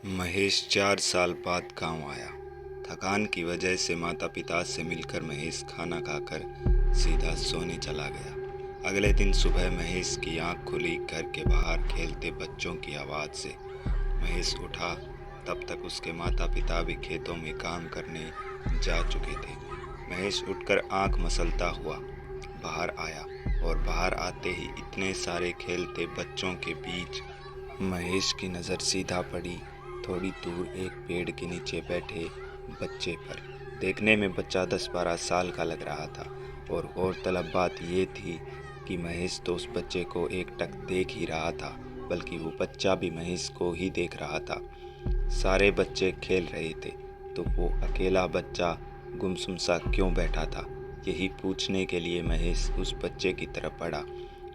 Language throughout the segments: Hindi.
महेश 4 साल बाद गांव आया। थकान की वजह से माता पिता से मिलकर महेश खाना खाकर सीधा सोने चला गया। अगले दिन सुबह महेश की आंख खुली घर के बाहर खेलते बच्चों की आवाज़ से। महेश उठा, तब तक उसके माता पिता भी खेतों में काम करने जा चुके थे। महेश उठकर आंख मसलता हुआ बाहर आया और बाहर आते ही इतने सारे खेलते बच्चों के बीच महेश की नज़र सीधा पड़ी थोड़ी दूर एक पेड़ के नीचे बैठे बच्चे पर। देखने में बच्चा 10-12 साल का लग रहा था और गौरतलब बात यह थी कि महेश तो उस बच्चे को एकटक देख ही रहा था, बल्कि वो बच्चा भी महेश को ही देख रहा था। सारे बच्चे खेल रहे थे तो वो अकेला बच्चा गुमसुम सा क्यों बैठा था, यही पूछने के लिए महेश उस बच्चे की तरफ बढ़ा।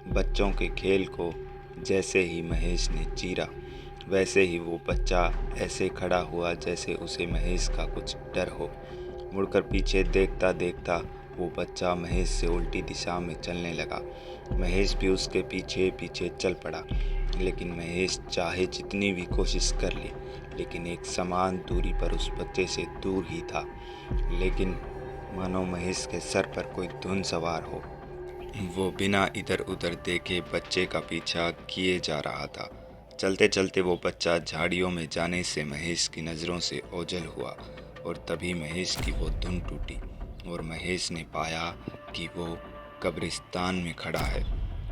बच्चों के खेल को जैसे ही महेश ने चीरा, वैसे ही वो बच्चा ऐसे खड़ा हुआ जैसे उसे महेश का कुछ डर हो। मुड़कर पीछे देखता देखता वो बच्चा महेश से उल्टी दिशा में चलने लगा। महेश भी उसके पीछे पीछे चल पड़ा, लेकिन महेश चाहे जितनी भी कोशिश कर ली, लेकिन एक समान दूरी पर उस बच्चे से दूर ही था। लेकिन मानो महेश के सर पर कोई धुन सवार हो, वो बिना इधर उधर देखे बच्चे का पीछा किए जा रहा था। चलते चलते वो बच्चा झाड़ियों में जाने से महेश की नज़रों से ओझल हुआ और तभी महेश की वो धुन टूटी और महेश ने पाया कि वो कब्रिस्तान में खड़ा है।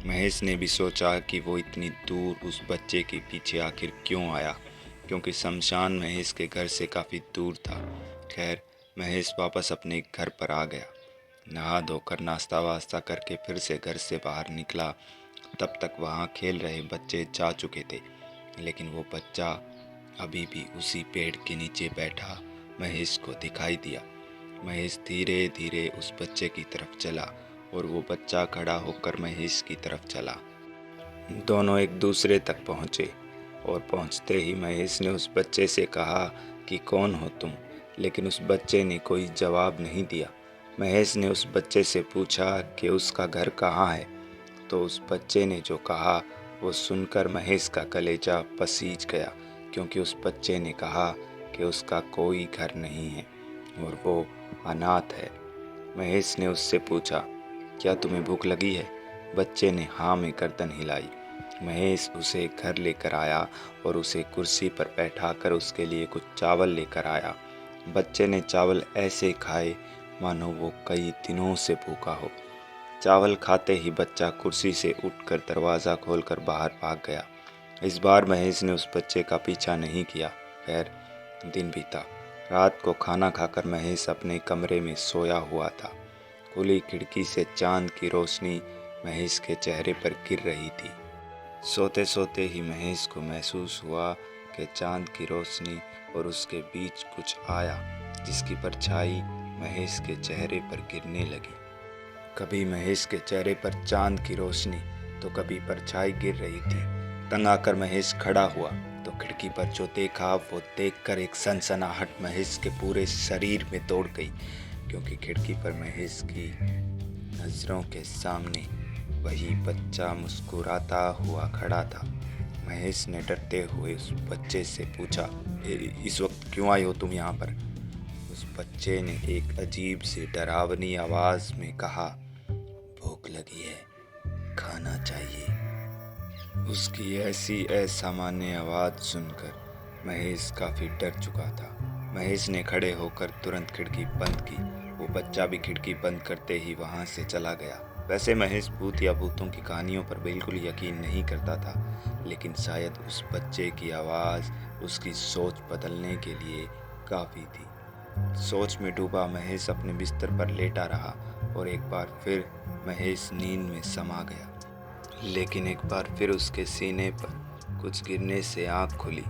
महेश ने भी सोचा कि वो इतनी दूर उस बच्चे के पीछे आखिर क्यों आया, क्योंकि शमशान महेश के घर से काफ़ी दूर था। खैर, महेश वापस अपने घर पर आ गया। नहा धोकर नाश्ता वास्ता करके फिर से घर से बाहर निकला। तब तक वहाँ खेल रहे बच्चे जा चुके थे, लेकिन वो बच्चा अभी भी उसी पेड़ के नीचे बैठा महेश को दिखाई दिया। महेश धीरे धीरे उस बच्चे की तरफ चला और वो बच्चा खड़ा होकर महेश की तरफ चला। दोनों एक दूसरे तक पहुँचे और पहुँचते ही महेश ने उस बच्चे से कहा कि कौन हो तुम, लेकिन उस बच्चे ने कोई जवाब नहीं दिया। महेश ने उस बच्चे से पूछा कि उसका घर कहाँ है, तो उस बच्चे ने जो कहा वो सुनकर महेश का कलेजा पसीज गया, क्योंकि उस बच्चे ने कहा कि उसका कोई घर नहीं है और वो अनाथ है। महेश ने उससे पूछा, क्या तुम्हें भूख लगी है? बच्चे ने हाँ में गर्दन हिलाई। महेश उसे घर लेकर आया और उसे कुर्सी पर बैठाकर उसके लिए कुछ चावल लेकर आया। बच्चे ने चावल ऐसे खाए मानो वो कई दिनों से भूखा हो। चावल खाते ही बच्चा कुर्सी से उठकर दरवाज़ा खोलकर बाहर भाग गया। इस बार महेश ने उस बच्चे का पीछा नहीं किया। खैर, दिन बीता। रात को खाना खाकर महेश अपने कमरे में सोया हुआ था। खुली खिड़की से चांद की रोशनी महेश के चेहरे पर गिर रही थी। सोते सोते ही महेश को महसूस हुआ कि चांद की रोशनी और उसके बीच कुछ आया, जिसकी परछाई महेश के चेहरे पर गिरने लगी। कभी महेश के चेहरे पर चांद की रोशनी तो कभी परछाई गिर रही थी। तंग आकर महेश खड़ा हुआ तो खिड़की पर जो देखा वो देखकर एक सनसनाहट महेश के पूरे शरीर में दौड़ गई, क्योंकि खिड़की पर महेश की नज़रों के सामने वही बच्चा मुस्कुराता हुआ खड़ा था। महेश ने डरते हुए उस बच्चे से पूछा, इस वक्त क्यों आए हो तुम यहाँ पर? उस बच्चे ने एक अजीब सी डरावनी आवाज़ में कहा, भूख लगी है, खाना चाहिए। उसकी ऐसी असामान्य आवाज़ सुनकर महेश काफ़ी डर चुका था। महेश ने खड़े होकर तुरंत खिड़की बंद की। वो बच्चा भी खिड़की बंद करते ही वहाँ से चला गया। वैसे महेश भूत या भूतों की कहानियों पर बिल्कुल यकीन नहीं करता था, लेकिन शायद उस बच्चे की आवाज़ उसकी सोच बदलने के लिए काफ़ी थी। सोच में डूबा महेश अपने बिस्तर पर लेटा रहा और एक बार फिर महेश नींद में समा गया। लेकिन एक बार फिर उसके सीने पर कुछ गिरने से आँख खुली।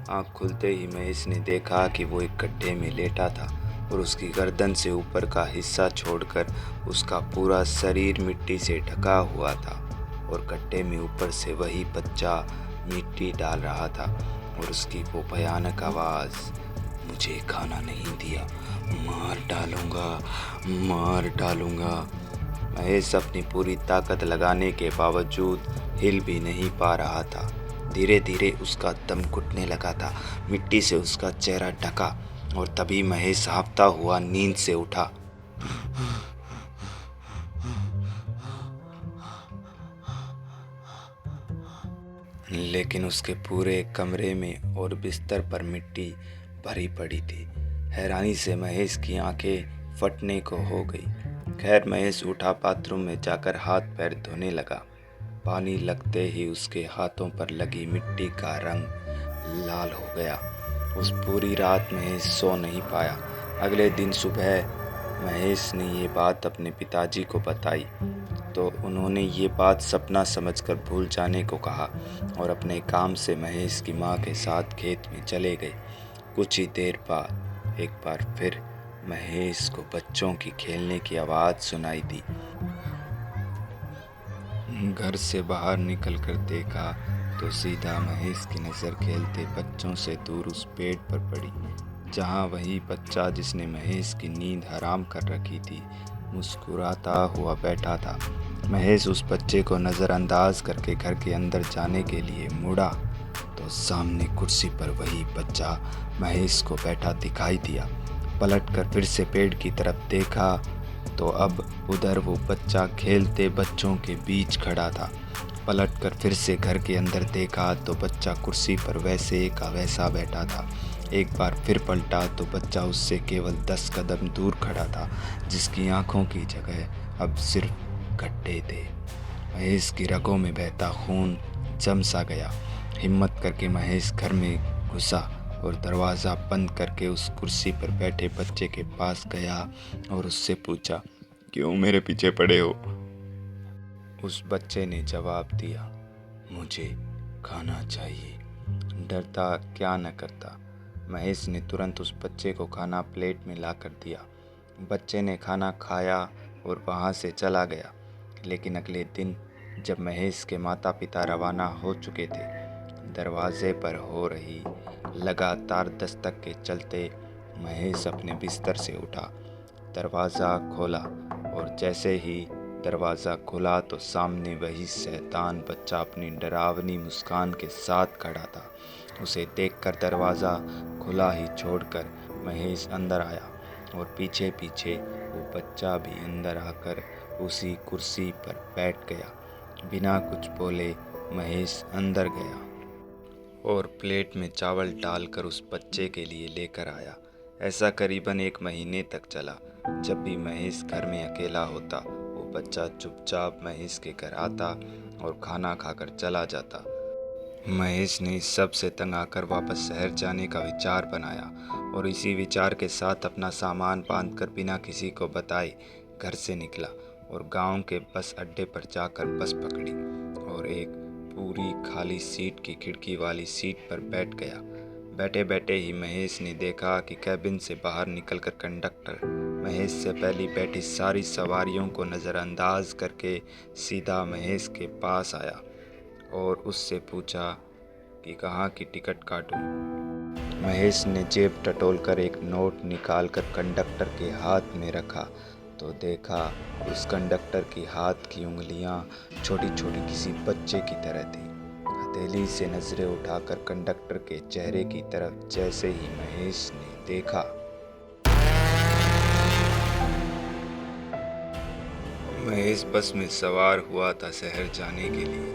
आँख खुलते ही महेश ने देखा कि वो एक गड्ढे में लेटा था और उसकी गर्दन से ऊपर का हिस्सा छोड़कर उसका पूरा शरीर मिट्टी से ढका हुआ था और गड्ढे में ऊपर से वही बच्चा मिट्टी डाल रहा था और उसकी वो भयानक आवाज़, मुझे खाना नहीं दिया, मार डालूंगा, मार डालूंगा। महेश अपनी पूरी ताकत लगाने के बावजूद हिल भी नहीं पा रहा था। धीरे धीरे उसका दम घुटने लगा था। मिट्टी से उसका चेहरा ढका और तभी महेश हाँफता हुआ नींद से उठा। लेकिन उसके पूरे कमरे में और बिस्तर पर मिट्टी भरी पड़ी थी। हैरानी से महेश की आंखें फटने को हो गई। खैर महेश उठा, बाथरूम में जाकर हाथ पैर धोने लगा। पानी लगते ही उसके हाथों पर लगी मिट्टी का रंग लाल हो गया। उस पूरी रात महेश सो नहीं पाया। अगले दिन सुबह महेश ने ये बात अपने पिताजी को बताई तो उन्होंने ये बात सपना समझकर भूल जाने को कहा और अपने काम से महेश की माँ के साथ खेत में चले गए। कुछ ही देर बाद एक बार फिर महेश को बच्चों की खेलने की आवाज़ सुनाई दी। घर से बाहर निकलकर देखा तो सीधा महेश की नज़र खेलते बच्चों से दूर उस पेड़ पर पड़ी, जहाँ वही बच्चा जिसने महेश की नींद हराम कर रखी थी मुस्कुराता हुआ बैठा था। महेश उस बच्चे को नज़रअंदाज करके घर के अंदर जाने के लिए मुड़ा तो सामने कुर्सी पर वही बच्चा महेश को बैठा दिखाई दिया। पलटकर फिर से पेड़ की तरफ देखा तो अब उधर वो बच्चा खेलते बच्चों के बीच खड़ा था। पलटकर फिर से घर के अंदर देखा तो बच्चा कुर्सी पर वैसे का वैसा बैठा था। एक बार फिर पलटा तो बच्चा उससे केवल 10 कदम दूर खड़ा था, जिसकी आंखों की जगह अब सिर्फ गड्ढे थे। महेश की रगों में बहता खून जम सा गया। हिम्मत करके महेश घर में घुसा और दरवाज़ा बंद करके उस कुर्सी पर बैठे बच्चे के पास गया और उससे पूछा, क्यों मेरे पीछे पड़े हो? उस बच्चे ने जवाब दिया, मुझे खाना चाहिए। डरता क्या न करता, महेश ने तुरंत उस बच्चे को खाना प्लेट में ला कर दिया। बच्चे ने खाना खाया और वहाँ से चला गया। लेकिन अगले दिन जब महेश के माता पिता रवाना हो चुके थे, दरवाजे पर हो रही लगातार दस्तक के चलते महेश अपने बिस्तर से उठा, दरवाज़ा खोला और जैसे ही दरवाज़ा खुला तो सामने वही शैतान बच्चा अपनी डरावनी मुस्कान के साथ खड़ा था। उसे देखकर दरवाज़ा खुला ही छोड़कर महेश अंदर आया और पीछे पीछे वो बच्चा भी अंदर आकर उसी कुर्सी पर बैठ गया। बिना कुछ बोले महेश अंदर गया और प्लेट में चावल डालकर उस बच्चे के लिए लेकर आया। ऐसा करीबन 1 महीने तक चला। जब भी महेश घर में अकेला होता, वो बच्चा चुपचाप महेश के घर आता और खाना खाकर चला जाता। महेश ने इस सब से तंग आकर वापस शहर जाने का विचार बनाया और इसी विचार के साथ अपना सामान बांधकर बिना किसी को बताए घर से निकला और गांव के बस अड्डे पर जाकर बस पकड़ी और एक पूरी खाली सीट की खिड़की वाली सीट पर बैठ गया। बैठे बैठे ही महेश ने देखा कि कैबिन से बाहर निकलकर कंडक्टर महेश से पहले बैठी सारी सवारियों को नज़रअंदाज करके सीधा महेश के पास आया और उससे पूछा कि कहाँ की टिकट काटूं। महेश ने जेब टटोलकर एक नोट निकालकर कंडक्टर के हाथ में रखा तो देखा उस कंडक्टर की हाथ की उंगलियां छोटी छोटी किसी बच्चे की तरह थी। हथेली से नजरें उठाकर कंडक्टर के चेहरे की तरफ जैसे ही महेश ने देखा, महेश बस में सवार हुआ था शहर जाने के लिए,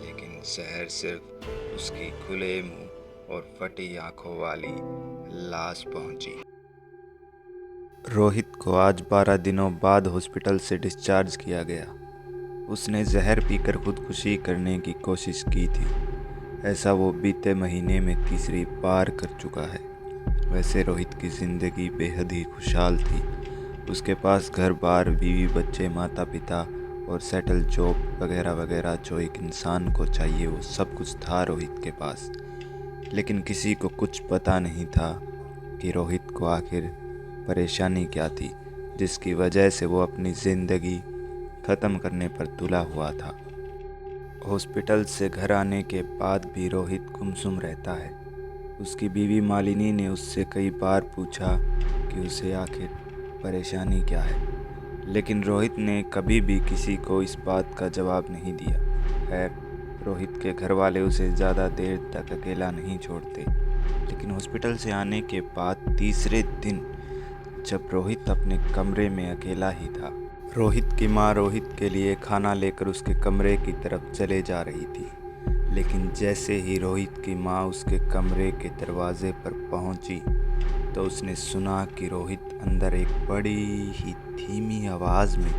लेकिन शहर सिर्फ उसकी खुले मुंह और फटी आंखों वाली लाश पहुंची। रोहित को आज 12 दिनों बाद हॉस्पिटल से डिस्चार्ज किया गया। उसने जहर पीकर खुदकुशी करने की कोशिश की थी। ऐसा वो बीते महीने में तीसरी बार कर चुका है। वैसे रोहित की ज़िंदगी बेहद ही खुशहाल थी। उसके पास घर बार, बीवी, बच्चे, माता पिता और सेटल जॉब वगैरह वगैरह जो एक इंसान को चाहिए वो सब कुछ था रोहित के पास। लेकिन किसी को कुछ पता नहीं था कि रोहित को आखिर परेशानी क्या थी जिसकी वजह से वो अपनी ज़िंदगी ख़त्म करने पर तुला हुआ था। हॉस्पिटल से घर आने के बाद भी रोहित गुमसुम रहता है। उसकी बीवी मालिनी ने उससे कई बार पूछा कि उसे आखिर परेशानी क्या है, लेकिन रोहित ने कभी भी किसी को इस बात का जवाब नहीं दिया। खैर रोहित के घर वाले उसे ज़्यादा देर तक अकेला नहीं छोड़ते, लेकिन हॉस्पिटल से आने के बाद तीसरे दिन जब रोहित अपने कमरे में अकेला ही था, रोहित की माँ रोहित के लिए खाना लेकर उसके कमरे की तरफ चले जा रही थी। लेकिन जैसे ही रोहित की माँ उसके कमरे के दरवाजे पर पहुंची तो उसने सुना कि रोहित अंदर एक बड़ी ही धीमी आवाज़ में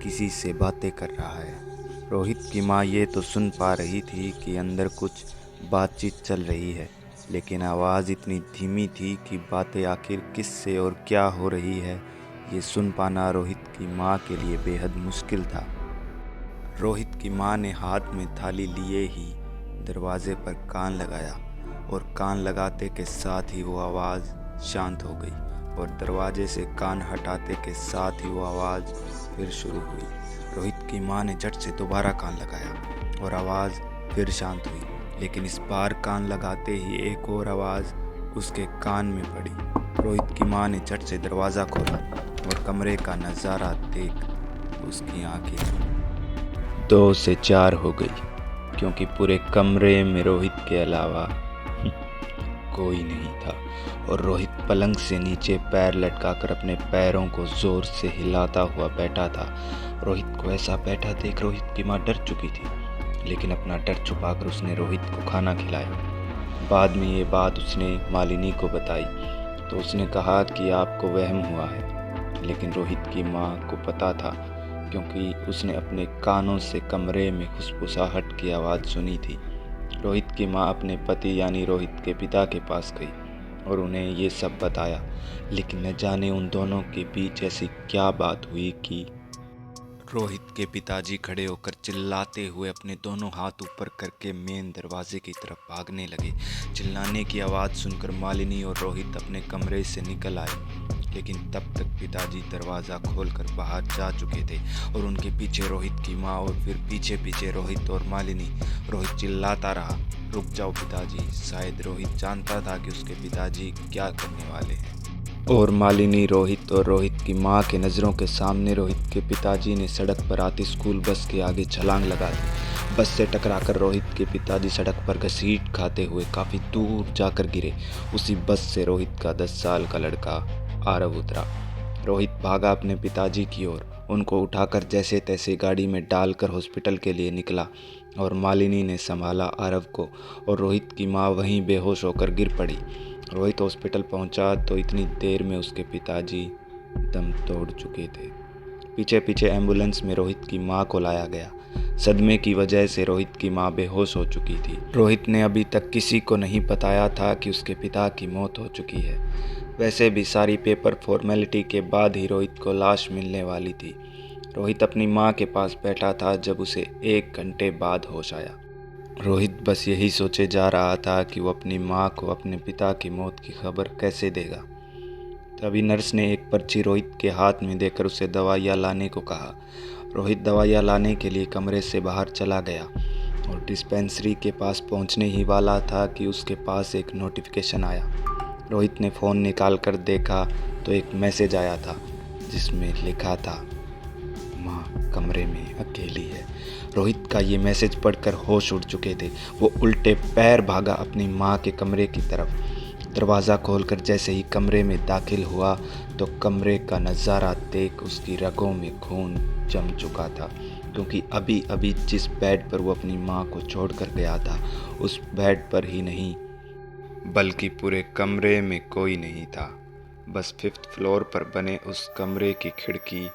किसी से बातें कर रहा है। रोहित की माँ ये तो सुन पा रही थी कि अंदर कुछ बातचीत चल रही है, लेकिन आवाज़ इतनी धीमी थी कि बातें आखिर किस से और क्या हो रही है ये सुन पाना रोहित की माँ के लिए बेहद मुश्किल था। रोहित की माँ ने हाथ में थाली लिए ही दरवाजे पर कान लगाया और कान लगाते के साथ ही वो आवाज़ शांत हो गई और दरवाजे से कान हटाते के साथ ही वो आवाज़ फिर शुरू हुई। रोहित की माँ ने झट से दोबारा कान लगाया और आवाज़ फिर शांत हुई, लेकिन इस बार कान लगाते ही एक और आवाज़ उसके कान में पड़ी। रोहित की माँ ने झट से दरवाज़ा खोला और कमरे का नज़ारा देख उसकी आंखें 2 से 4 हो गई, क्योंकि पूरे कमरे में रोहित के अलावा कोई नहीं था और रोहित पलंग से नीचे पैर लटकाकर अपने पैरों को जोर से हिलाता हुआ बैठा था। रोहित को ऐसा बैठा देख रोहित की माँ डर चुकी थी, लेकिन अपना डर छुपाकर उसने रोहित को खाना खिलाया। बाद में ये बात उसने मालिनी को बताई तो उसने कहा कि आपको वहम हुआ है, लेकिन रोहित की माँ को पता था, क्योंकि उसने अपने कानों से कमरे में खुशबुसाहट की आवाज़ सुनी थी। रोहित की माँ अपने पति यानी रोहित के पिता के पास गई और उन्हें ये सब बताया, लेकिन न जाने उन दोनों के बीच ऐसी क्या बात हुई कि रोहित के पिताजी खड़े होकर चिल्लाते हुए अपने दोनों हाथ ऊपर करके मेन दरवाजे की तरफ भागने लगे। चिल्लाने की आवाज़ सुनकर मालिनी और रोहित अपने कमरे से निकल आए, लेकिन तब तक पिताजी दरवाज़ा खोलकर बाहर जा चुके थे और उनके पीछे रोहित की माँ और फिर पीछे पीछे रोहित और मालिनी। रोहित चिल्लाता रहा, रुक जाओ पिताजी। शायद रोहित जानता था कि उसके पिताजी क्या करने वाले हैं। और मालिनी, रोहित और रोहित की माँ के नज़रों के सामने रोहित के पिताजी ने सड़क पर आती स्कूल बस के आगे छलांग लगा दी। बस से टकराकर रोहित के पिताजी सड़क पर घसीट खाते हुए काफ़ी दूर जाकर गिरे। उसी बस से रोहित का 10 साल का लड़का आरव उतरा। रोहित भागा अपने पिताजी की ओर, उनको उठाकर जैसे तैसे गाड़ी में डालकर हॉस्पिटल के लिए निकला और मालिनी ने संभाला आरव को और रोहित की माँ वहीं बेहोश होकर गिर पड़ी। रोहित हॉस्पिटल पहुंचा तो इतनी देर में उसके पिताजी दम तोड़ चुके थे। पीछे पीछे एम्बुलेंस में रोहित की माँ को लाया गया। सदमे की वजह से रोहित की माँ बेहोश हो चुकी थी। रोहित ने अभी तक किसी को नहीं बताया था कि उसके पिता की मौत हो चुकी है। वैसे भी सारी पेपर फॉर्मेलिटी के बाद ही रोहित को लाश मिलने वाली थी। रोहित अपनी माँ के पास बैठा था जब उसे 1 घंटे बाद होश आया। रोहित बस यही सोचे जा रहा था कि वो अपनी माँ को अपने पिता की मौत की खबर कैसे देगा। तभी नर्स ने एक पर्ची रोहित के हाथ में देकर उसे दवाइयाँ लाने को कहा। रोहित दवाइयाँ लाने के लिए कमरे से बाहर चला गया और डिस्पेंसरी के पास पहुंचने ही वाला था कि उसके पास एक नोटिफिकेशन आया। रोहित ने फ़ोन निकाल कर देखा तो एक मैसेज आया था जिसमें लिखा था, माँ कमरे में अकेली है। रोहित का ये मैसेज पढ़कर होश उड़ चुके थे। वो उल्टे पैर भागा अपनी माँ के कमरे की तरफ। दरवाज़ा खोलकर जैसे ही कमरे में दाखिल हुआ तो कमरे का नज़ारा देख उसकी रगों में खून जम चुका था, क्योंकि अभी अभी जिस बेड पर वो अपनी माँ को छोड़कर गया था उस बेड पर ही नहीं बल्कि पूरे कमरे में कोई नहीं था। बस 5th फ्लोर पर बने उस कमरे की खिड़की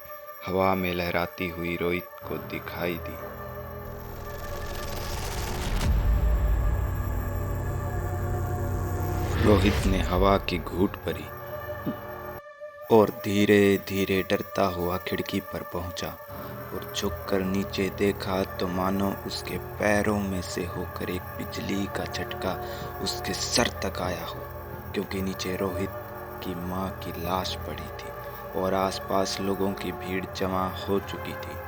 हवा में लहराती हुई रोहित को दिखाई दी। रोहित ने हवा की घूंट भरी और धीरे धीरे डरता हुआ खिड़की पर पहुंचा और झुककर नीचे देखा तो मानो उसके पैरों में से होकर एक बिजली का झटका उसके सर तक आया हो, क्योंकि नीचे रोहित की माँ की लाश पड़ी थी और आसपास लोगों की भीड़ जमा हो चुकी थी।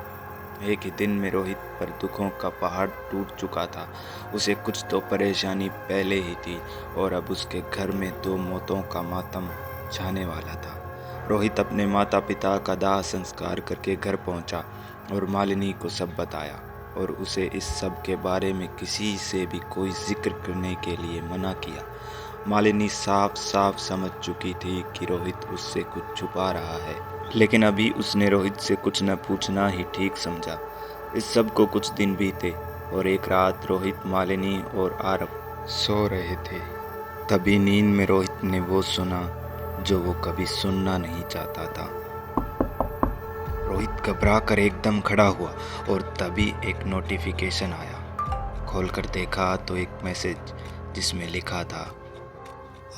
एक ही दिन में रोहित पर दुखों का पहाड़ टूट चुका था। उसे कुछ तो परेशानी पहले ही थी और अब उसके घर में 2 मौतों का मातम छाने वाला था। रोहित अपने माता पिता का दाह संस्कार करके घर पहुंचा और मालिनी को सब बताया। और उसे इस सब के बारे में किसी से भी कोई जिक्र करने के लिए मना किया। मालिनी साफ साफ समझ चुकी थी कि रोहित उससे कुछ छुपा रहा है, लेकिन अभी उसने रोहित से कुछ न पूछना ही ठीक समझा। इस सब को कुछ दिन बीते और एक रात रोहित, मालिनी और आरव सो रहे थे। तभी नींद में रोहित ने वो सुना जो वो कभी सुनना नहीं चाहता था। रोहित घबरा कर एकदम खड़ा हुआ और तभी एक नोटिफिकेशन आया। खोलकर देखा तो एक मैसेज जिसमें लिखा था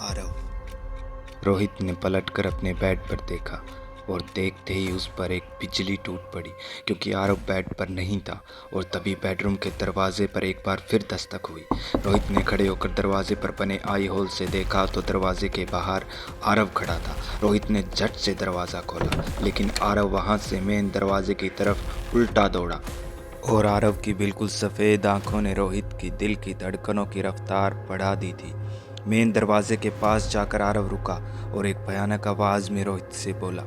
आरव। रोहित ने पलटकर अपने बेड पर देखा और देखते ही उस पर एक बिजली टूट पड़ी, क्योंकि आरव बेड पर नहीं था। और तभी बेडरूम के दरवाजे पर एक बार फिर दस्तक हुई। रोहित ने खड़े होकर दरवाजे पर बने आई होल से देखा तो दरवाजे के बाहर आरव खड़ा था। रोहित ने झट से दरवाज़ा खोला, लेकिन आरव वहां से मेन दरवाजे की तरफ उल्टा दौड़ा और आरव की बिल्कुल सफ़ेद आंखों ने रोहित की दिल की धड़कनों की रफ्तार बढ़ा दी थी। मेन दरवाजे के पास जाकर आरव रुका और एक भयानक आवाज़ में रोहित से बोला,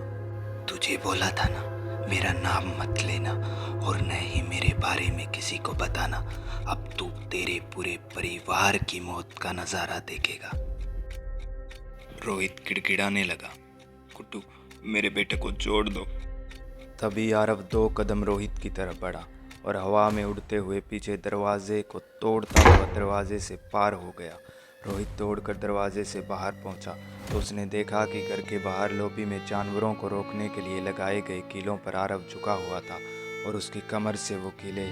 तुझे बोला था ना, मेरा नाम मत लेना और न ही मेरे बारे में किसी को बताना। अब तू तेरे पूरे परिवार की मौत का नज़ारा देखेगा। रोहित गिड़गिड़ाने लगा, गुड्डू मेरे बेटे को छोड़ दो। तभी आरव 2 कदम रोहित की तरफ बढ़ा और हवा में उड़ते हुए पीछे दरवाजे को तोड़ता हुआ दरवाजे से पार हो गया। रोहित दौड़कर दरवाजे से बाहर पहुंचा तो उसने देखा कि घर के बाहर लॉबी में जानवरों को रोकने के लिए लगाए गए कीलों पर आरव झुका हुआ था और उसकी कमर से वो कीले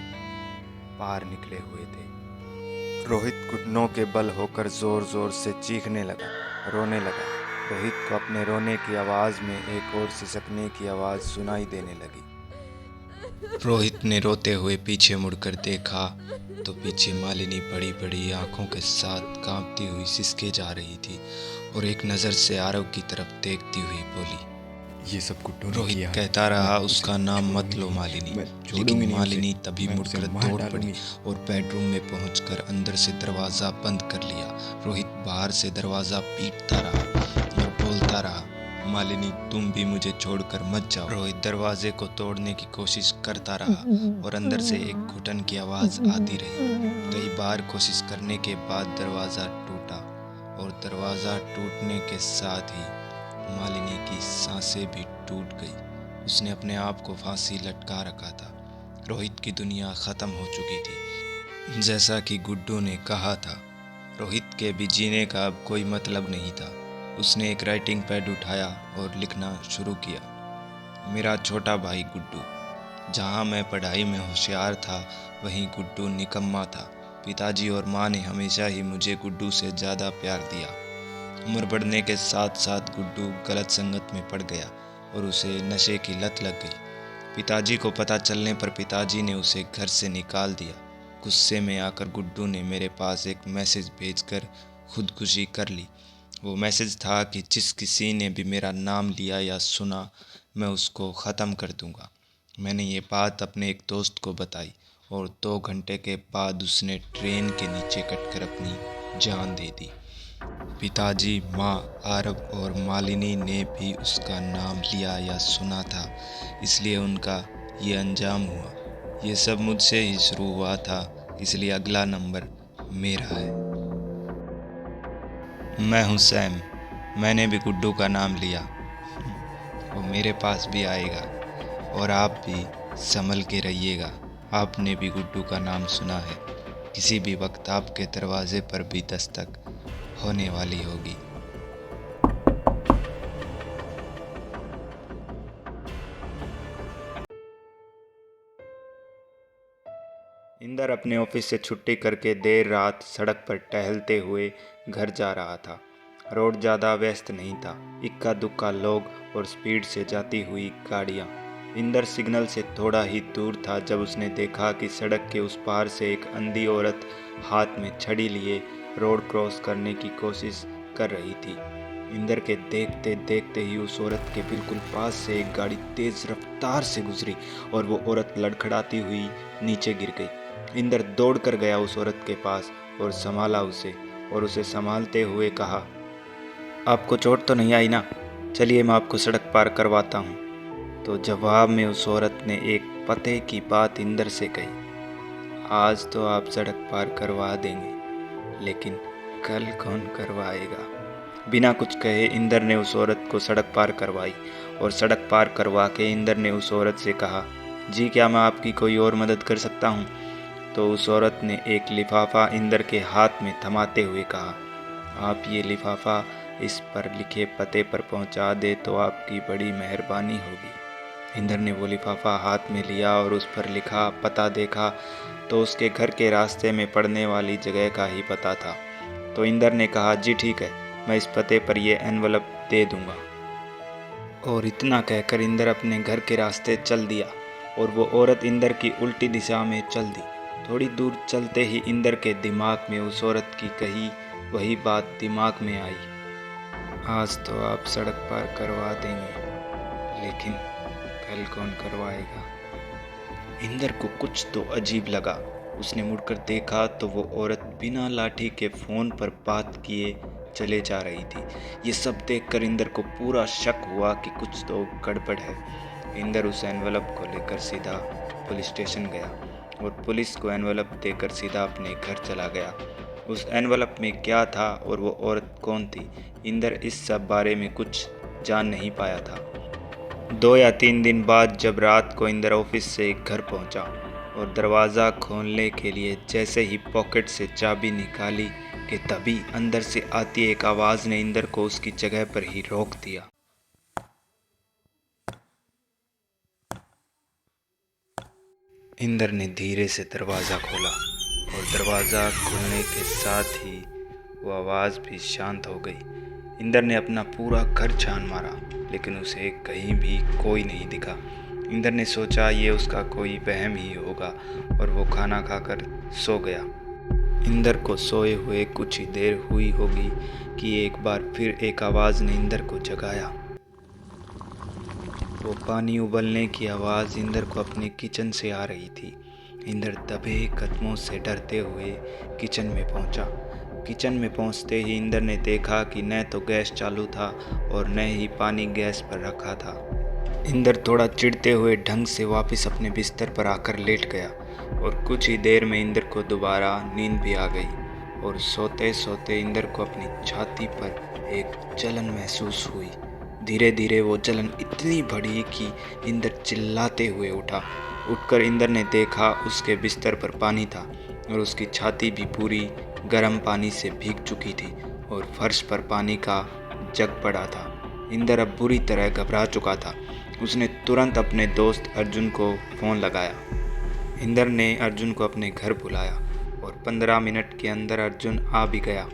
पार निकले हुए थे। रोहित घुटनों के बल होकर जोर जोर से चीखने लगा, रोने लगा। रोहित को अपने रोने की आवाज़ में एक और सिसकने की आवाज़ सुनाई देने लगी। रोहित ने रोते हुए पीछे मुड़कर देखा तो पीछे मालिनी बड़ी बड़ी आंखों के साथ कांपती हुई सिसके जा रही थी और एक नज़र से आरव की तरफ देखती हुई बोली, ये सब गुड्डू ने रोहित किया। कहता रहा, उसका नाम मत लो मालिनी। लेकिन मालिनी तभी मुड़कर दौड़ पड़ी और बेडरूम में पहुंचकर अंदर से दरवाज़ा बंद कर लिया। रोहित बाहर से दरवाज़ा पीटता रहा और बोलता रहा, मालिनी तुम भी मुझे छोड़कर मत जाओ। रोहित दरवाजे को तोड़ने की कोशिश करता रहा और अंदर से एक घुटन की आवाज़ आती रही। कई बार कोशिश करने के बाद दरवाज़ा टूटा और दरवाज़ा टूटने के साथ ही मालिनी की सांसें भी टूट गई। उसने अपने आप को फांसी लटका रखा था। रोहित की दुनिया ख़त्म हो चुकी थी। जैसा कि गुड्डू ने कहा था, रोहित के भी जीने का अब कोई मतलब नहीं था। उसने एक राइटिंग पैड उठाया और लिखना शुरू किया। मेरा छोटा भाई गुड्डू। जहाँ मैं पढ़ाई में होशियार था, वहीं गुड्डू निकम्मा था। पिताजी और माँ ने हमेशा ही मुझे गुड्डू से ज़्यादा प्यार दिया। उम्र बढ़ने के साथ साथ गुड्डू गलत संगत में पड़ गया और उसे नशे की लत लग गई। पिताजी को पता चलने पर पिताजी ने उसे घर से निकाल दिया। गुस्से में आकर गुड्डू ने मेरे पास एक मैसेज भेजकर खुदकुशी कर ली। वो मैसेज था कि जिस किसी ने भी मेरा नाम लिया या सुना, मैं उसको ख़त्म कर दूंगा। मैंने ये बात अपने एक दोस्त को बताई और 2 घंटे के बाद उसने ट्रेन के नीचे कटकर अपनी जान दे दी। पिताजी, माँ, आरव और मालिनी ने भी उसका नाम लिया या सुना था, इसलिए उनका ये अंजाम हुआ। ये सब मुझसे ही शुरू हुआ था, इसलिए अगला नंबर मेरा है। मैं हूँ सैम। मैंने भी गुड्डू का नाम लिया। वो मेरे पास भी आएगा और आप भी संभल के रहिएगा। आपने भी गुड्डू का नाम सुना है। किसी भी वक्त आपके दरवाजे पर भी दस्तक होने वाली होगी। इंदर अपने ऑफिस से छुट्टी करके देर रात सड़क पर टहलते हुए घर जा रहा था। रोड ज़्यादा व्यस्त नहीं था, इक्का दुक्का लोग और स्पीड से जाती हुई गाड़ियाँ। इंदर सिग्नल से थोड़ा ही दूर था जब उसने देखा कि सड़क के उस पार से एक अंधी औरत हाथ में छड़ी लिए रोड क्रॉस करने की कोशिश कर रही थी। इंदर के देखते देखते ही उस औरत के बिल्कुल पास से एक गाड़ी तेज रफ्तार से गुजरी और वो औरत लड़खड़ाती हुई नीचे गिर गई। इंदर दौड़ कर गया उस औरत के पास और संभाला उसे, और उसे संभालते हुए कहा, आपको चोट तो नहीं आई ना? चलिए मैं आपको सड़क पार करवाता हूँ। तो जवाब में उस औरत ने एक पते की बात इंदर से कही। आज तो आप सड़क पार करवा देंगे, लेकिन कल कौन करवाएगा। बिना कुछ कहे इंदर ने उस औरत को सड़क पार करवाई और सड़क पार करवा के इंदर ने उस औरत से कहा, जी क्या मैं आपकी कोई और मदद कर सकता हूँ। तो उस औरत ने एक लिफाफा इंदर के हाथ में थमाते हुए कहा, आप ये लिफाफा इस पर लिखे पते पर पहुँचा दे तो आपकी बड़ी मेहरबानी होगी। इंदर ने वो लिफाफा हाथ में लिया और उस पर लिखा पता देखा तो उसके घर के रास्ते में पड़ने वाली जगह का ही पता था। तो इंदर ने कहा, जी ठीक है, मैं इस पते पर ये एनवलप दे दूंगा। और इतना कहकर इंदर अपने घर के रास्ते चल दिया और वो औरत इंदर की उल्टी दिशा में चल दी। थोड़ी दूर चलते ही इंदर के दिमाग में उस औरत की कही वही बात दिमाग में आई, आज तो आप सड़क पार करवा देंगे, लेकिन कल कौन करवाएगा। इंदर को कुछ तो अजीब लगा। उसने मुड़कर देखा तो वो औरत बिना लाठी के फ़ोन पर बात किए चले जा रही थी। ये सब देखकर इंदर को पूरा शक हुआ कि कुछ तो गड़बड़ है। इंदर उस एनवलप को लेकर सीधा पुलिस स्टेशन गया और पुलिस को एनवलप देकर सीधा अपने घर चला गया। उस एनवलप में क्या था और वो औरत कौन थी, इंदर इस सब बारे में कुछ जान नहीं पाया था। 2 या 3 दिन बाद जब रात को इंदर ऑफिस से घर पहुंचा और दरवाज़ा खोलने के लिए जैसे ही पॉकेट से चाबी निकाली कि तभी अंदर से आती एक आवाज़ ने इंदर को उसकी जगह पर ही रोक दिया। इंदर ने धीरे से दरवाज़ा खोला और दरवाज़ा खुलने के साथ ही वो आवाज़ भी शांत हो गई। इंदर ने अपना पूरा घर छान मारा, लेकिन उसे कहीं भी कोई नहीं दिखा। इंदर ने सोचा ये उसका कोई वहम ही होगा और वो खाना खाकर सो गया। इंदर को सोए हुए कुछ ही देर हुई होगी कि एक बार फिर एक आवाज़ ने इंदर को जगाया। वो पानी उबलने की आवाज़ इंदर को अपने किचन से आ रही थी। इंदर दबे कदमों से डरते हुए किचन में पहुंचा। किचन में पहुंचते ही इंदर ने देखा कि न तो गैस चालू था और न ही पानी गैस पर रखा था। इंदर थोड़ा चिढ़ते हुए ढंग से वापस अपने बिस्तर पर आकर लेट गया और कुछ ही देर में इंदर को दोबारा नींद भी आ गई और सोते सोते इंदर को अपनी छाती पर एक जलन महसूस हुई। धीरे धीरे वो जलन इतनी बढ़ी कि इंदर चिल्लाते हुए उठा। उठकर इंदर ने देखा उसके बिस्तर पर पानी था और उसकी छाती भी पूरी गर्म पानी से भीग चुकी थी और फर्श पर पानी का जग पड़ा था। इंदर अब बुरी तरह घबरा चुका था। उसने तुरंत अपने दोस्त अर्जुन को फ़ोन लगाया। इंदर ने अर्जुन को अपने घर बुलाया और 15 मिनट के अंदर अर्जुन आ भी गया।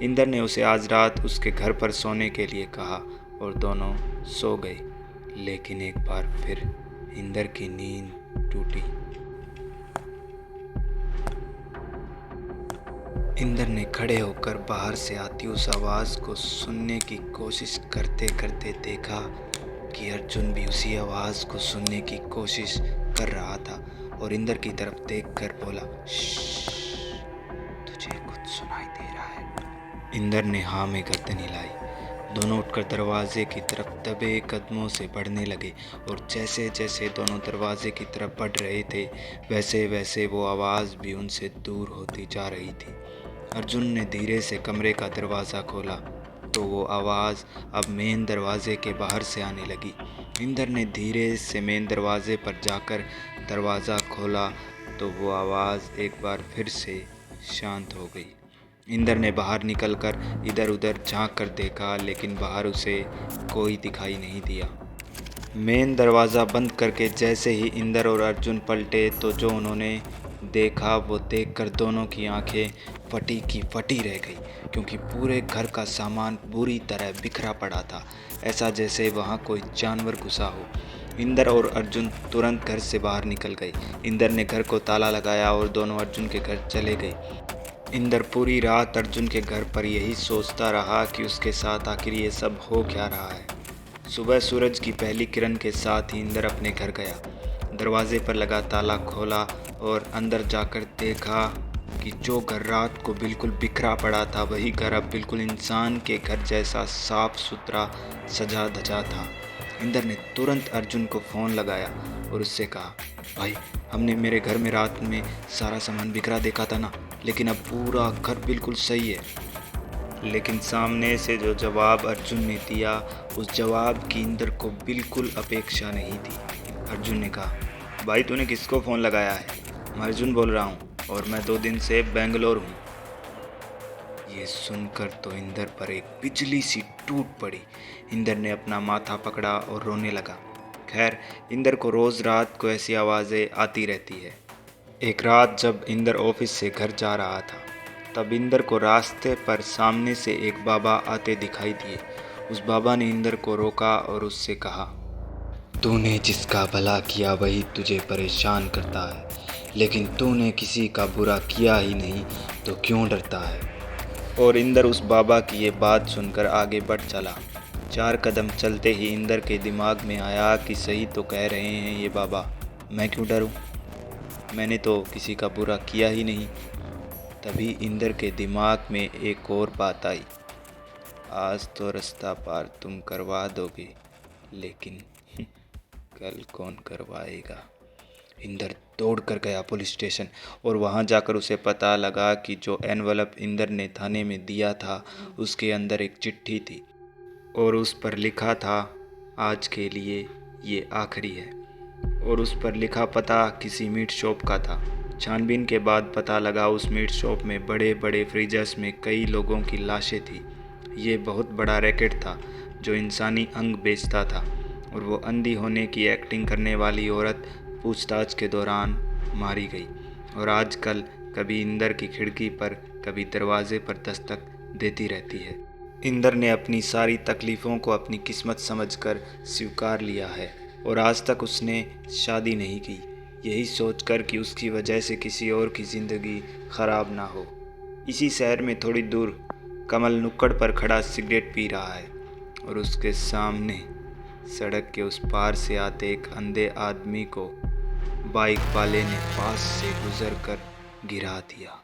इंदर ने उसे आज रात उसके घर पर सोने के लिए कहा और दोनों सो गए। लेकिन एक बार फिर इंदर की नींद टूटी। इंदर ने खड़े होकर बाहर से आती उस आवाज़ को सुनने की कोशिश करते करते देखा कि अर्जुन भी उसी आवाज़ को सुनने की कोशिश कर रहा था और इंदर की तरफ देखकर बोला, तुझे कुछ सुनाई दे रहा है। इंदर ने हाँ में गर्दन हिलाई। दोनों उठकर दरवाजे की तरफ दबे कदमों से बढ़ने लगे और जैसे जैसे दोनों दरवाजे की तरफ बढ़ रहे थे वैसे वैसे वो आवाज़ भी उनसे दूर होती जा रही थी। अर्जुन ने धीरे से कमरे का दरवाज़ा खोला तो वो आवाज़ अब मेन दरवाजे के बाहर से आने लगी। इंदर ने धीरे से मेन दरवाजे पर जाकर दरवाज़ा खोला तो वो आवाज़ एक बार फिर से शांत हो गई। इंदर ने बाहर निकलकर इधर उधर झांक कर देखा, लेकिन बाहर उसे कोई दिखाई नहीं दिया। मेन दरवाज़ा बंद करके जैसे ही इंदर और अर्जुन पलटे तो जो उन्होंने देखा वो देखकर दोनों की आंखें फटी की फटी रह गई, क्योंकि पूरे घर का सामान बुरी तरह बिखरा पड़ा था, ऐसा जैसे वहाँ कोई जानवर घुसा हो। इंदर और अर्जुन तुरंत घर से बाहर निकल गए। इंदर ने घर को ताला लगाया और दोनों अर्जुन के घर चले गए। इंदर पूरी रात अर्जुन के घर पर यही सोचता रहा कि उसके साथ आखिर ये सब हो क्या रहा है। सुबह सूरज की पहली किरण के साथ ही इंदर अपने घर गया। दरवाजे पर लगा ताला खोला और अंदर जाकर देखा कि जो घर रात को बिल्कुल बिखरा पड़ा था वही घर अब बिल्कुल इंसान के घर जैसा साफ सुथरा सजा धजा था। इंदर ने तुरंत अर्जुन को फ़ोन लगाया और उससे कहा, भाई हमने मेरे घर में रात में सारा सामान बिखरा देखा था ना, लेकिन अब पूरा घर बिल्कुल सही है। लेकिन सामने से जो जवाब अर्जुन ने दिया, उस जवाब की इंदर को बिल्कुल अपेक्षा नहीं थी। अर्जुन ने कहा, भाई तूने किसको फ़ोन लगाया है? मैं अर्जुन बोल रहा हूँ और मैं 2 दिन से बेंगलोर हूँ। ये सुनकर तो इंदर पर एक बिजली सी टूट पड़ी। इंदर ने अपना माथा पकड़ा और रोने लगा। खैर, इंदर को रोज़ रात को ऐसी आवाज़ें आती रहती है। एक रात जब इंदर ऑफिस से घर जा रहा था, तब इंदर को रास्ते पर सामने से एक बाबा आते दिखाई दिए। उस बाबा ने इंदर को रोका और उससे कहा, तूने जिसका भला किया वही तुझे परेशान करता है, लेकिन तूने किसी का बुरा किया ही नहीं तो क्यों डरता है? और इंदर उस बाबा की ये बात सुनकर आगे बढ़ चला। 4 कदम चलते ही इंदर के दिमाग में आया कि सही तो कह रहे हैं ये बाबा, मैं क्यों डरूं? मैंने तो किसी का बुरा किया ही नहीं। तभी इंदर के दिमाग में एक और बात आई, आज तो रास्ता पार तुम करवा दोगे, लेकिन कल कौन करवाएगा? इंदर दौड़ कर गया पुलिस स्टेशन और वहां जाकर उसे पता लगा कि जो एनवलप इंदर ने थाने में दिया था, उसके अंदर एक चिट्ठी थी और उस पर लिखा था, आज के लिए ये आखिरी है। और उस पर लिखा पता किसी मीट शॉप का था। छानबीन के बाद पता लगा उस मीट शॉप में बड़े बड़े फ्रीजर्स में कई लोगों की लाशें थी। ये बहुत बड़ा रैकेट था जो इंसानी अंग बेचता था और वो अंधी होने की एक्टिंग करने वाली औरत पूछताछ के दौरान मारी गई। और आजकल कभी इंदर की खिड़की पर कभी दरवाजे पर दस्तक देती रहती है। इंदर ने अपनी सारी तकलीफ़ों को अपनी किस्मत समझकर स्वीकार लिया है और आज तक उसने शादी नहीं की, यही सोचकर कि उसकी वजह से किसी और की ज़िंदगी ख़राब ना हो। इसी शहर में थोड़ी दूर कमल नुक्कड़ पर खड़ा सिगरेट पी रहा है और उसके सामने सड़क के उस पार से आते एक अंधे आदमी को बाइक वाले ने पास से गुजर कर गिरा दिया।